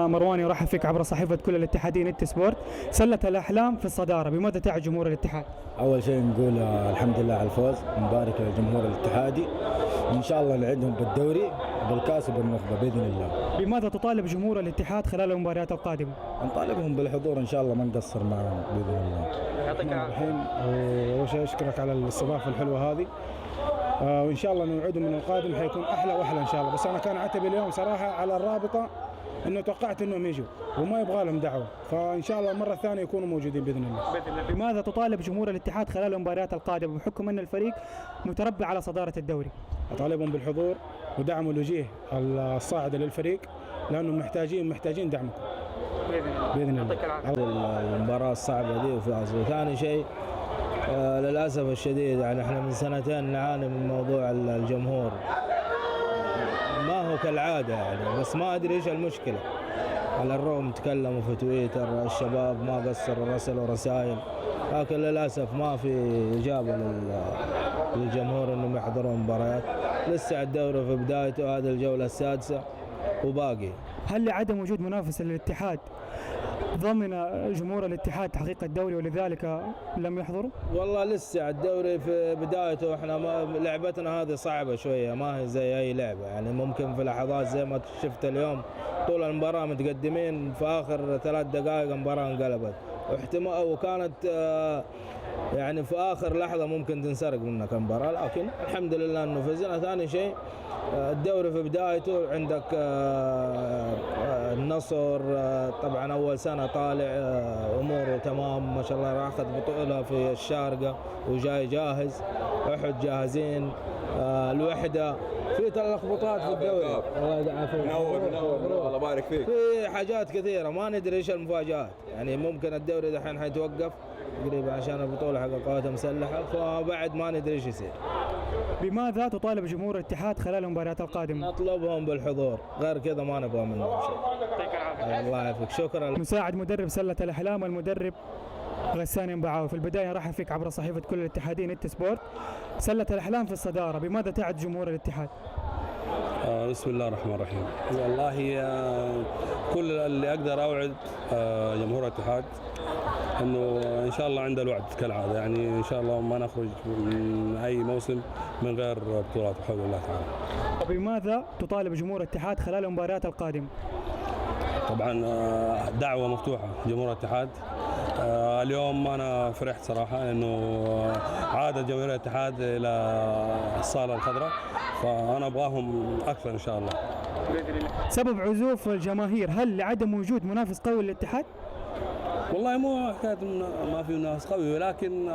مروان يرحب فيك عبر صحيفة كل الاتحادين نت سبورت. سلة الأحلام في الصدارة، بماذا تعد جمهور الاتحاد؟ أول شيء نقول الحمد لله على الفوز، نبارك للجمهور الاتحادي، وإن شاء الله نعدهم بالدوري وبالكاس وبالنخبة بإذن الله. بماذا تطالب جمهور الاتحاد خلال المباريات القادمة؟ نطالبهم بالحضور إن شاء الله، ما نقصر معهم بإذن الله. يعطيك العافية. أول شيء أشكرك على الاستضافة الحلوة هذه، وإن شاء الله نوعدهم من القادم حيكون أحلى وأحلى إن شاء الله. بس أنا كان عتبي اليوم صراحة على الرابطة إنه توقعت إنهم يجوا وما يبغى لهم دعوة، فإن شاء الله المرة الثانية يكونوا موجودين بإذن الله. بماذا تطالب جمهور الاتحاد خلال المباريات القادمة بحكم أن الفريق متربع على صدارة الدوري؟ أطالبهم بالحضور ودعم الوجيه الصاعدة للفريق، لأنهم محتاجين دعمكم بإذن الله. المباراة الصعبة دي وفازوا. ثاني شيء للأسف الشديد يعني احنا من سنتين نعاني من موضوع الجمهور، ما هو كالعادة يعني، بس ما أدري إيش المشكلة. على الرغم تكلموا في تويتر الشباب ما قصروا، رسلوا رسائل، لكن للأسف ما في إجابة للجمهور إنهم يحضرون مباريات. لسه الدوري في بدايته، هذه الجولة السادسة وباقي. هل لعدم وجود منافسة للاتحاد ضمن جمهور الاتحاد تحقيق الدوري ولذلك لم يحضروا؟ والله لسه الدوري في بدايته، احنا لعبتنا هذه صعبة شوية، ما هي زي أي لعبة يعني. ممكن في لحظات زي ما شفت اليوم طول المباراة متقدمين، في آخر 3 دقائق المباراة انقلبت، وكانت يعني في آخر لحظة ممكن تنسرق منك المباراة، لكن الحمد لله إنه فزنا. ثاني شيء الدوري في بدايته، عندك النصر طبعا أول سنة طالع أموره تمام ما شاء الله، راح أخذ بطولة في الشارقة وجاي جاهز، أحد جاهزين، الوحدة في تلخبطات في الدوري. الله يعافيك. منور الله يبارك فيك. في حاجات كثيرة ما ندري إيش المفاجآت يعني. ممكن الدوري دحين حيتوقف قريبا عشان البطولة حق القوات المسلحة، فبعد ما ندري إيش يصير. بماذا تطالب جمهور الاتحاد خلال المباريات القادمة؟ نطلبهم بالحضور، غير كذا ما نبغى منهم شيء. الله يعافيك. شكرا. مساعد مدرب سلة الأحلام المدرب غسان ينبعاوي، في البداية رحب فيك عبر صحيفة كل الاتحادين نت سبورت. سلة الأحلام في الصدارة، بماذا تعد جمهور الاتحاد؟ بسم الله الرحمن الرحيم. والله كل اللي أقدر أوعد جمهور الاتحاد انه ان شاء الله عند الوعد كالعاده، يعني ان شاء الله ما نخرج من اي موسم من غير بطولات بحول الله تعالى. وبماذا تطالب جمهور الاتحاد خلال المباريات القادمه؟ طبعا دعوه مفتوحه جمهور الاتحاد. اليوم انا فرحت صراحه انه عاد جمهور الاتحاد الى الصاله الخضراء، فانا ابغاهم اكثر ان شاء الله. سبب عزوف الجماهير هل لعدم وجود منافس قوي للاتحاد؟ والله مو حكايه ما في منافس قوي، ولكن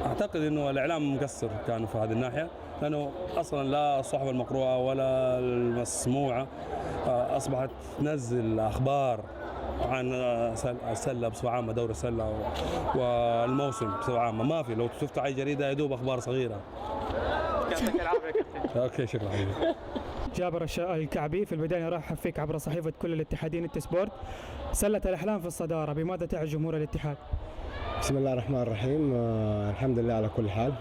اعتقد انه الاعلام مقصر كان في هذه الناحيه، لانه اصلا لا الصحف المقروءه ولا المسموعه اصبحت تنزل اخبار عن السله بصفه عامه، دوري السله والموسم بصفه عامه ما في. لو تفتح اي جريده يدوب اخبار صغيره. يعطيك العافيه كابتن. اوكي شكرا حبيبي. جابر الكعبي، في البدايه رحب فيك عبر صحيفه كل الاتحادين نت سبورت. سله الاحلام في الصداره، بماذا تعد جمهور الاتحاد؟ بسم الله الرحمن الرحيم. الحمد لله على كل حال،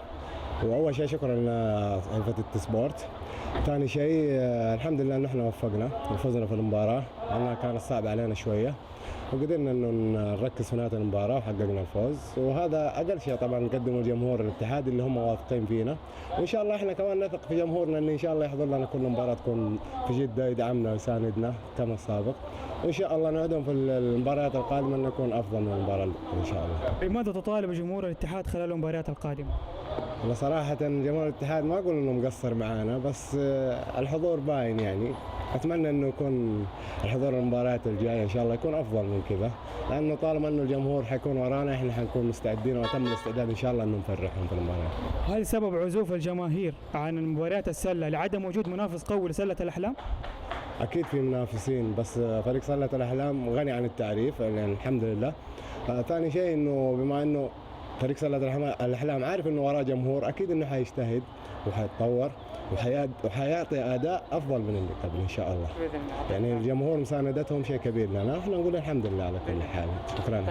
واول شيء شكرا لصحيفه النت سبورت. ثاني شيء الحمد لله ان احنا وفقنا وفزنا في المباراه، لانها كانت صعبه علينا شويه، وقدرنا انه نركز في نهايه المباراه وحققنا الفوز، وهذا اقل شيء طبعا نقدمه لجمهور الاتحاد اللي هم واثقين فينا، وان شاء الله احنا كمان نثق في جمهورنا ان شاء الله يحضر لنا كل مباراه تكون في جده يدعمنا ويساندنا كما السابق، وان شاء الله نعدهم في المباريات القادمه ان نكون افضل من المباراه ان شاء الله. بماذا تطالب جمهور الاتحاد خلال المباريات القادمه؟ صراحه جمهور الاتحاد ما اقول انه مقصر معانا، بس الحضور باين يعني. اتمنى انه يكون الحضور المباريات الجايه ان شاء الله يكون افضل من كذا، لانه طالما انه الجمهور حيكون ورانا احنا حنكون مستعدين وتم الاستعداد ان شاء الله انه نفرحهم في المباريات. هل سبب عزوف الجماهير عن مباريات السله لعدم وجود منافس قوي لسله الاحلام؟ اكيد في منافسين، بس فريق سله الاحلام غني عن التعريف يعني الحمد لله. ثاني شيء انه بما انه فريق سله الاحلام عارف انه وراه جمهور، اكيد انه حيجتهد وحيتطور وحيعطي اداء افضل من اللي قبل ان شاء الله. يعني الجمهور مساندتهم شيء كبير لنا، احنا نقول الحمد لله على كل حال. شكرا.